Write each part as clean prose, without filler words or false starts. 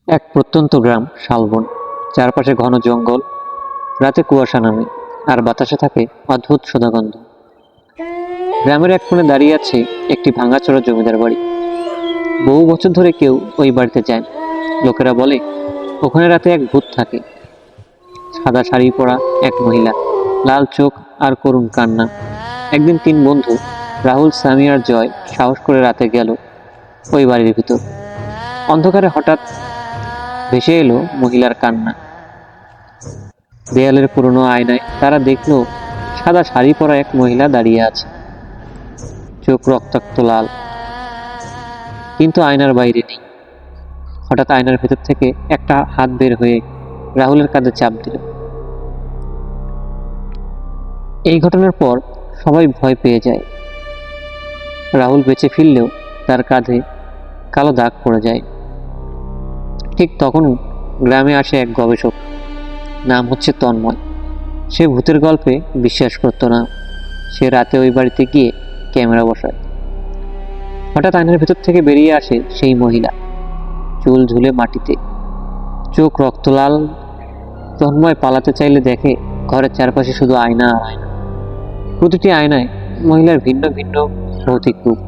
এক প্রত্যন্ত গ্রাম শালবন। চারপাশে ঘন জঙ্গল, রাতে কুয়াশা নামে আর বাতাসে থাকে অদ্ভুত সুধাগন্ধ। গ্রামের এক কোণে দাঁড়িয়ে আছে একটি ভাঙাচোরা জমিদার বাড়ি। বহু বছর ধরে কেউ ওই বাড়িতে যায় না। লোকেরা বলে ওখানে রাতে এক ভূত থাকে। সাদা শাড়ি পরা এক মহিলা, লাল চোখ আর করুণ কান্না। একদিন তিন বন্ধু রাহুল, সামি আর জয় সাহস করে রাতে গেল ওই বাড়ির ভিতর। অন্ধকারে হঠাৎ ভেসে এলো মহিলার কান্না। দেয়ালের পুরনো আয়নায় তারা দেখলো সাদা শাড়ি পরা এক মহিলা দাঁড়িয়ে আছে, চোখ রক্তাক্ত লাল, কিন্তু আয়নার বাইরে নেই। হঠাৎ আয়নার ভেতর থেকে একটা হাত বের হয়ে রাহুলের কাঁধে চাপ দিল। এই ঘটনার পর সবাই ভয় পেয়ে যায়। রাহুল বেঁচে ফিরলেও তার কাঁধে কালো দাগ পড়ে যায়। ঠিক তখন গ্রামে আসে এক গবেষক, নাম হচ্ছে তন্ময়। সে ভূতের গল্পে বিশ্বাস করতো না। সে রাতে ওই বাড়িতে গিয়ে ক্যামেরা বসায়। হঠাৎ আয়নার ভেতর থেকে বেরিয়ে আসে সেই মহিলা, চুল ঝুলে মাটিতে, চোখ রক্তলাল। তন্ময় পালাতে চাইলে দেখে ঘরের চারপাশে শুধু আয়না আর আয়না। প্রতিটি আয়নায় মহিলার ভিন্ন ভিন্ন ভৌতিক রূপ।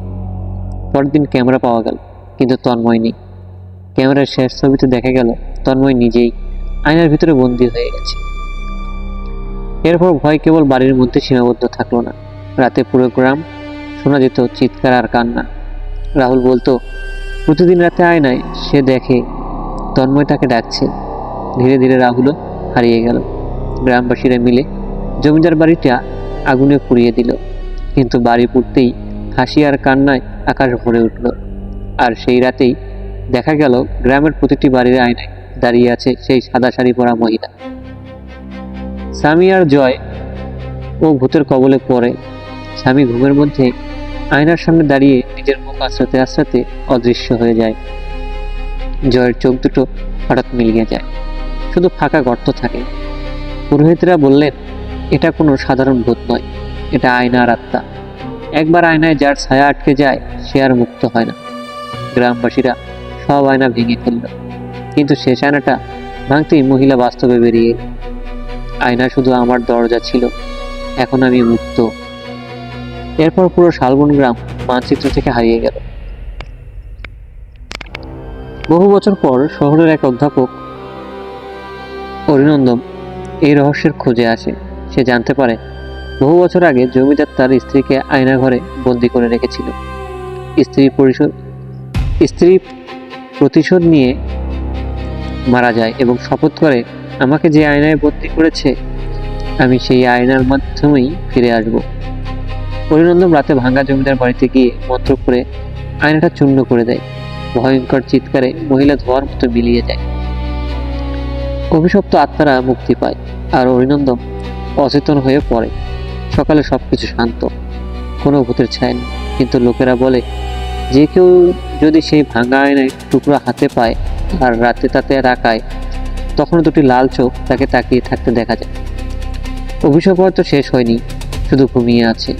পরের দিন ক্যামেরা পাওয়া গেল, কিন্তু তন্ময় নেই। ক্যামেরার শেষ ছবিতে দেখা গেল তন্ময় নিজেই আয়নার ভিতরে বন্দী হয়ে গেছে। এরপর ভয় কেবল বাড়ির মধ্যে সীমাবদ্ধ থাকলো না। রাতে পুরো গ্রাম শোনা যেত চিৎকার আর কান্না। রাহুল বলতো প্রতিদিন রাতে আয়নায় সে দেখে তন্ময় তাকে ডাকছে। ধীরে ধীরে রাহুলও হারিয়ে গেল। গ্রামবাসীরা মিলে জমিদার বাড়িটা আগুনে পুড়িয়ে দিল, কিন্তু বাড়ি পুড়তেই হাসি আর কান্নায় আকাশ ভরে উঠল। আর সেই রাতেই দেখা গেল গ্রামের প্রতিটি বাড়ির আয়নায় দাঁড়িয়ে আছে সেই সাদা শাড়ি পরা মহিলা। স্বামী আর জয় ও ভূতের কবলে পড়ে। স্বামী ঘুমের মধ্যে আয়নার সামনে দাঁড়িয়ে নিজের মুখ আশ্রাতে আশ্রাতে অদৃশ্য হয়ে যায়। জয়ের চোখ দুটো হঠাৎ মিলিয়ে যায়, শুধু ফাঁকা গর্ত থাকে। পুরোহিতরা বললেন এটা কোনো সাধারণ ভূত নয়, এটা আয়নার আত্মা। একবার আয়নায় যার ছায়া আটকে যায় সে আর মুক্ত হয় না। গ্রামবাসীরা সব আয়না ভেঙে ফেলল, কিন্তু শেষ আয়নাটা ভাঙতেই মহিলা বাস্তবে বেরিয়ে এলো। আয়না শুধু আমার দরজা ছিল, এখন আমি মুক্ত। এরপর পুরো শালবন গ্রাম মানচিত্র থেকে হারিয়ে গেল। বহু বছর পর শহরের এক অধ্যাপক অরিনন্দন এই রহস্যের খোঁজে আসে। সে জানতে পারে বহু বছর আগে জমিদার তার স্ত্রীকে আয়না ঘরে বন্দি করে রেখেছিল। স্ত্রী প্রতিশোধ নিয়ে মারা যায় এবং শপথ করে আমাকে যে আয়নায় বন্দি করেছে আমি সেই আয়নার মাধ্যমেই ফিরে আসব। অরিনন্দন রাতে ভাঙ্গা জমিদার বাড়িতে গিয়ে মন্ত্র করে আয়নাটা চূর্ণ করে দেয়। ভয়ঙ্কর চিৎকারে মহিলা ধোয়ার মতো মিলিয়ে যায়। অভিশপ্ত আত্মারা মুক্তি পায় আর অরিনন্দন অচেতন হয়ে পড়ে। সকালে সবকিছু শান্ত, কোনো ভূতের ছায়া নেই। কিন্তু লোকেরা বলে যে কেউ যদি সেই ভাঙা আয়নায় টুকরো হাতে পায় আর রাতে তাতে রাখায়, তখন দুটি লাল চোখ তাকে তাকিয়ে থাকতে দেখা যায়। অভিশাপ হয়তো শেষ হয়নি, শুধু ঘুমিয়ে আছে।